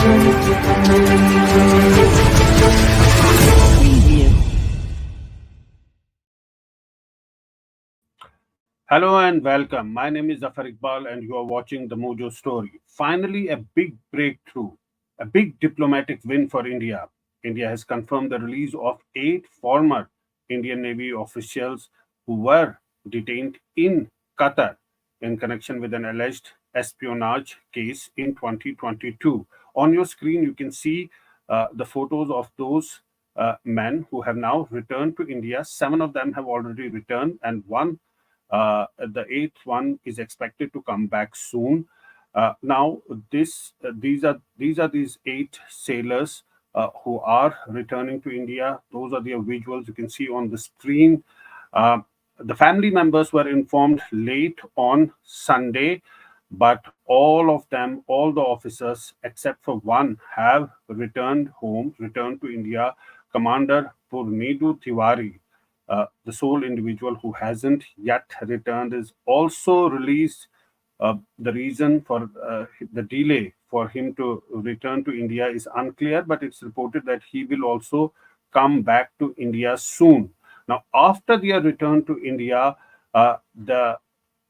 Preview. Hello and welcome. My name is Zafar Iqbal, and you are watching the Mojo Story. Finally, a big breakthrough, a big diplomatic win for India. India has confirmed the release of 8 former Indian Navy officials who were detained in Qatar in connection with an alleged espionage case in 2022. On your screen, you can see the photos of those men who have now returned to India. 7 of them have already returned, and the eighth one is expected to come back soon. Now, these 8 sailors who are returning to India. Those are their visuals you can see on the screen. Uh, the family members were informed late on Sunday, but all of them, all the officers except for one, have returned home, returned to India. Commander Purnedu Tiwari, the sole individual who hasn't yet returned, is also released. The reason for the delay for him to return to India is unclear, but it's reported that he will also come back to India soon. Now, after their return to India, the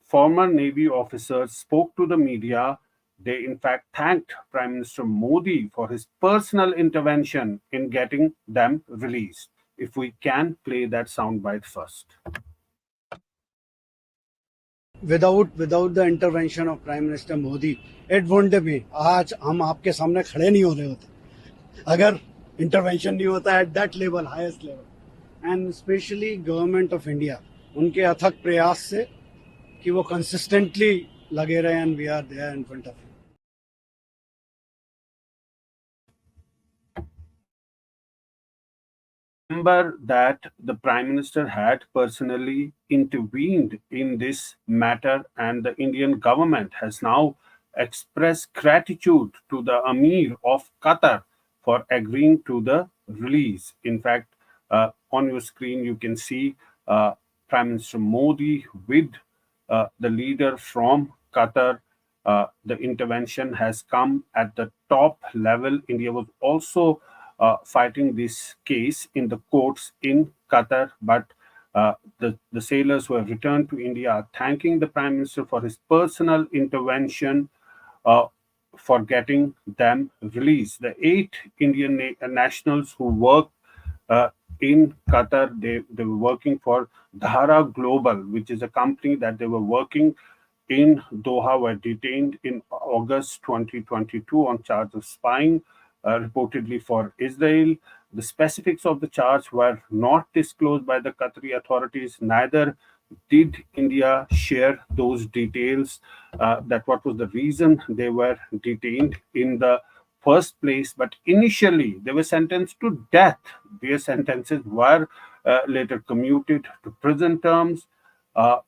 former Navy officers spoke to the media. They, in fact, thanked Prime Minister Modi for his personal intervention in getting them released. If we can play that soundbite first. Without the intervention of Prime Minister Modi, it wouldn't be. आज हम आपके सामने खड़े नहीं हो रहे होते अगर इंटरवेंशन नहीं होता at that level, highest level, and especially government of India, उनके अथक प्रयास से कि वो consistently लगे रहे and we are there in front of you. Remember that the Prime Minister had personally intervened in this matter, and the Indian government has now expressed gratitude to the Amir of Qatar for agreeing to the release. In fact, on your screen, you can see Prime Minister Modi with the leader from Qatar. The intervention has come at the top level. India was also fighting this case in the courts in Qatar, but the sailors who have returned to India are thanking the Prime Minister for his personal intervention for getting them released. The 8 Indian nationals who work in Qatar, they were working for Dhara Global, which is a company that they were working in Doha, were detained in August 2022 on charge of spying, reportedly for Israel. The specifics of the charge were not disclosed by the Qatari authorities. Neither did India share those details, that what was the reason they were detained in the first place. But initially, they were sentenced to death. Their sentences were later commuted to prison terms,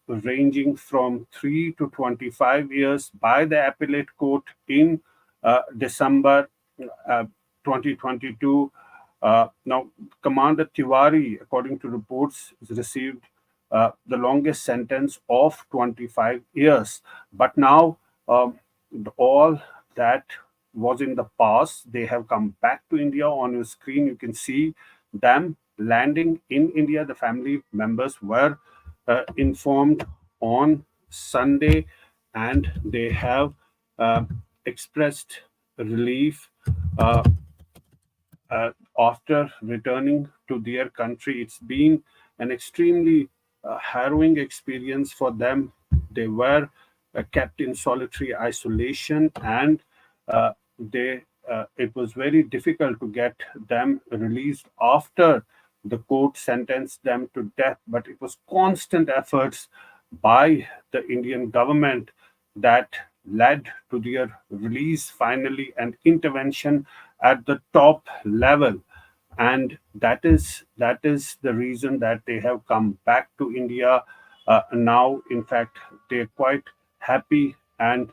ranging from 3 to 25 years by the appellate court in December 2022. Now, Commander Tiwari, according to reports, has received the longest sentence of 25 years. But now, all that was in the past. They have come back to India. On your screen, you can see them landing in India. The family members were informed on Sunday, and they have expressed relief after returning to their country. It's been an extremely harrowing experience for them. They were kept in solitary isolation, and it was very difficult to get them released after the court sentenced them to death. But it was constant efforts by the Indian government that led to their release finally, and intervention at the top level. And that is the reason that they have come back to India now. In fact, they're quite happy, and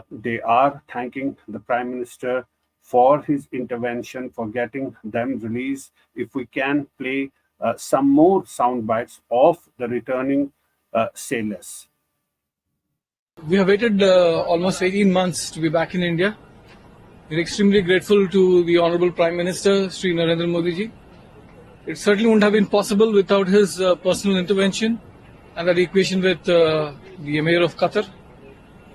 they are thanking the Prime Minister for his intervention, for getting them released. If we can play some more sound bites of the returning sailors. We have waited almost 18 months to be back in India. We're extremely grateful to the Honorable Prime Minister, Sri Narendra Modi ji. It certainly wouldn't have been possible without his personal intervention and that equation with the Emir of Qatar.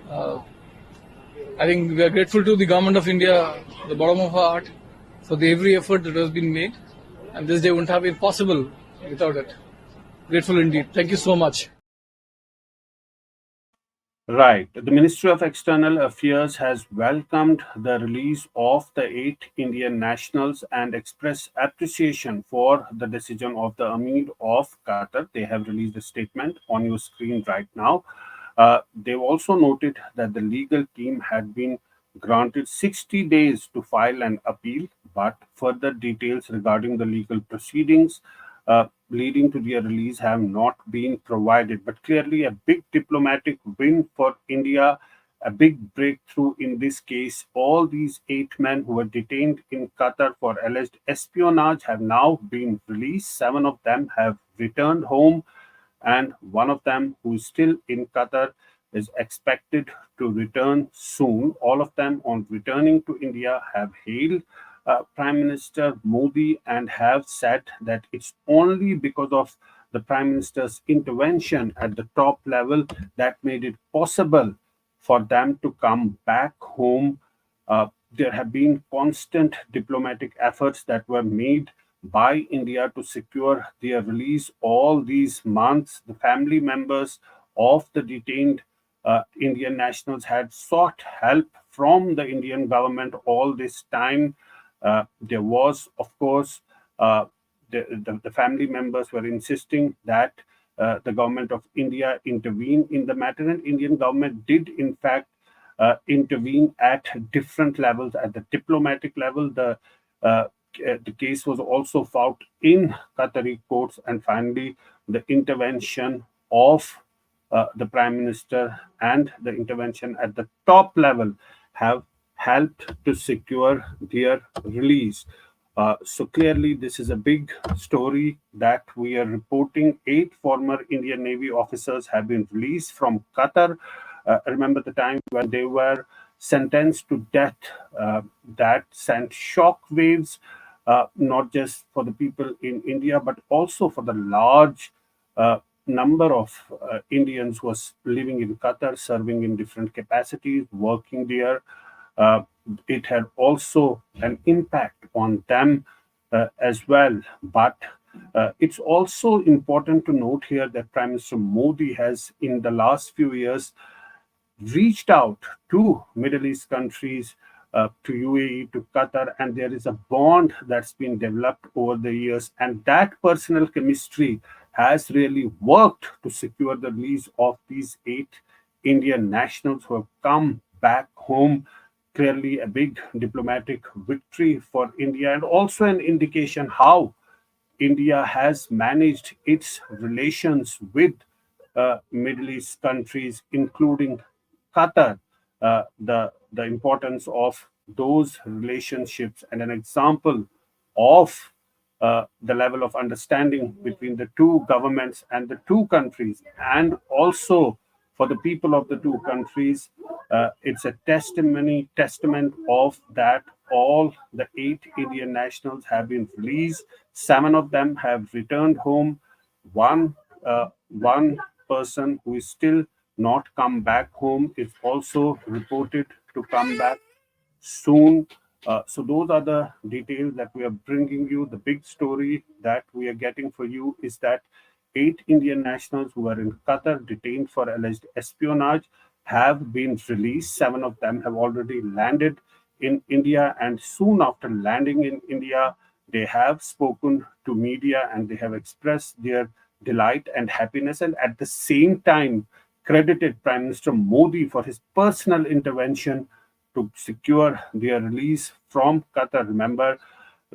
I think we are grateful to the Government of India, the bottom of our heart, for the every effort that has been made. And this day wouldn't have been possible without it. Grateful indeed. Thank you so much. Right. The Ministry of External Affairs has welcomed the release of the 8 Indian nationals and expressed appreciation for the decision of the Amir of Qatar. They have released a statement on your screen right now. They've also noted that the legal team had been granted 60 days to file an appeal, but further details regarding the legal proceedings leading to their release have not been provided. But clearly, a big diplomatic win for India, a big breakthrough in this case. All these 8 men who were detained in Qatar for alleged espionage have now been released. 7 of them have returned home, and one of them, who is still in Qatar, is expected to return soon. All of them, on returning to India, have hailed Prime Minister Modi and have said that it's only because of the Prime Minister's intervention at the top level that made it possible for them to come back home. There have been constant diplomatic efforts that were made by India to secure their release all these months. The family members of the detained Indian nationals had sought help from the Indian government all this time. There was, of course, the family members were insisting that the government of India intervene in the matter, and Indian government did, in fact, intervene at different levels. At the diplomatic level, the case was also fought in Qatari courts, and finally, the intervention of the Prime Minister and the intervention at the top level have helped to secure their release. So clearly, this is a big story that we are reporting. 8 former Indian Navy officers have been released from Qatar. Remember the time when they were sentenced to death. That sent shock waves, not just for the people in India, but also for the large number of Indians who was living in Qatar, serving in different capacities, working there. Uh, it had also an impact on them as well. But it's also important to note here that Prime Minister Modi has, in the last few years, reached out to Middle East countries, to UAE, to Qatar, and there is a bond that's been developed over the years. And that personal chemistry has really worked to secure the release of these 8 Indian nationals who have come back home. Clearly, a big diplomatic victory for India, and also an indication how India has managed its relations with Middle East countries, including Qatar, the importance of those relationships, and an example of the level of understanding between the two governments and the two countries, and also for the people of the two countries. It's a testament of that all the 8 Indian nationals have been released. 7 of them have returned home. One person who is still not come back home is also reported to come back soon. So those are the details that we are bringing you. The big story that we are getting for you is that 8 Indian nationals who are in Qatar detained for alleged espionage have been released. 7 of them have already landed in India, and soon after landing in India, they have spoken to media and they have expressed their delight and happiness, and at the same time credited Prime Minister Modi for his personal intervention to secure their release from Qatar. Remember,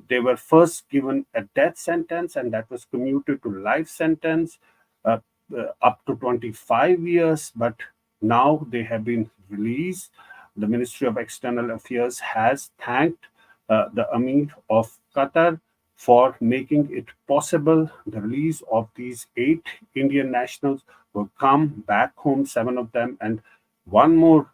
they were first given a death sentence, and that was commuted to life sentence, uh, up to 25 years. But now they have been released. The Ministry of External Affairs has thanked the Amir of Qatar for making it possible the release of these 8 Indian nationals who come back home, 7 of them, and one more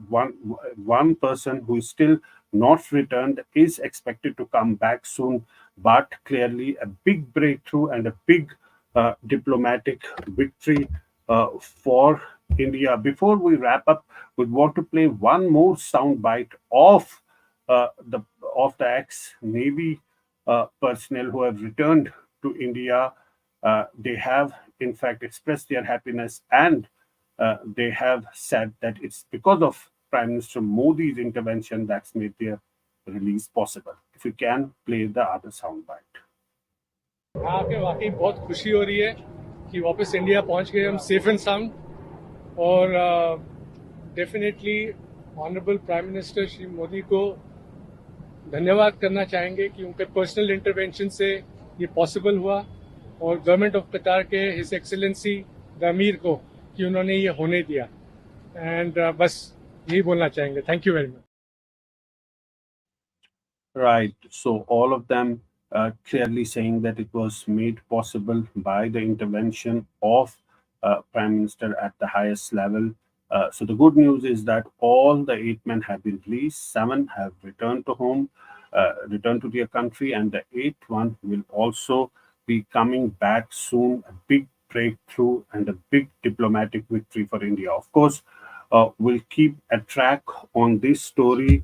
one person who is still not returned is expected to come back soon, but clearly a big breakthrough and a big diplomatic victory for India. Before we wrap up, we want to play one more soundbite of the ex-Navy personnel who have returned to India. They have, in fact, expressed their happiness, and they have said that it's because of Prime Minister Modi's intervention that's made their release possible. If you can play the other soundbite. आके वाकई बहुत खुशी हो रही है कि वापस India पहुंच गए हम सेफ एंड साउंड, और definitely honourable prime minister Shri Modi को धन्यवाद करना चाहेंगे कि उनके पर्सनल इंटरवेंशन से ये पॉसिबल हुआ, और गवर्नमेंट ऑफ कतार के हिज एक्सेलेंसी द अमीर को कि उन्होंने ये होने दिया, एंड बस यही बोलना चाहेंगे. Thank you very much. Right. So all of them clearly saying that it was made possible by the intervention of Prime Minister at the highest level. So the good news is that all the 8 men have been released, 7 have returned to home, returned to their country, and the 8th one will also be coming back soon. A big breakthrough and a big diplomatic victory for India. Of course, we'll keep a track on this story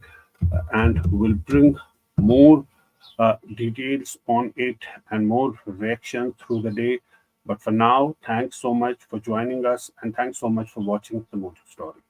and we'll bring more details on it and more reactions through the day. But for now, thanks so much for joining us, and thanks so much for watching the Mojo Story.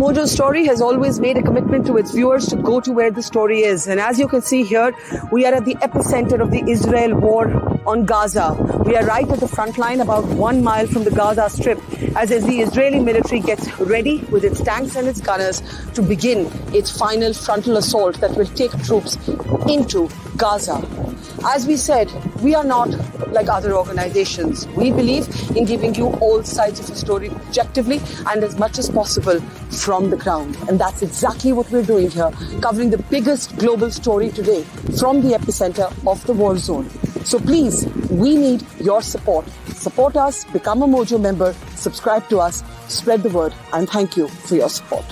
Mojo Story has always made a commitment to its viewers to go to where the story is. And as you can see here, we are at the epicenter of the Israel war on Gaza. We are right at the front line, about 1 mile from the Gaza Strip, as the Israeli military gets ready with its tanks and its gunners to begin its final frontal assault that will take troops into Gaza. As we said, we are not like other organizations. We believe in giving you all sides of a story objectively and as much as possible from the ground. And that's exactly what we're doing here, covering the biggest global story today from the epicenter of the war zone. So please, we need your support. Support us, become a Mojo member, subscribe to us, spread the word, and thank you for your support.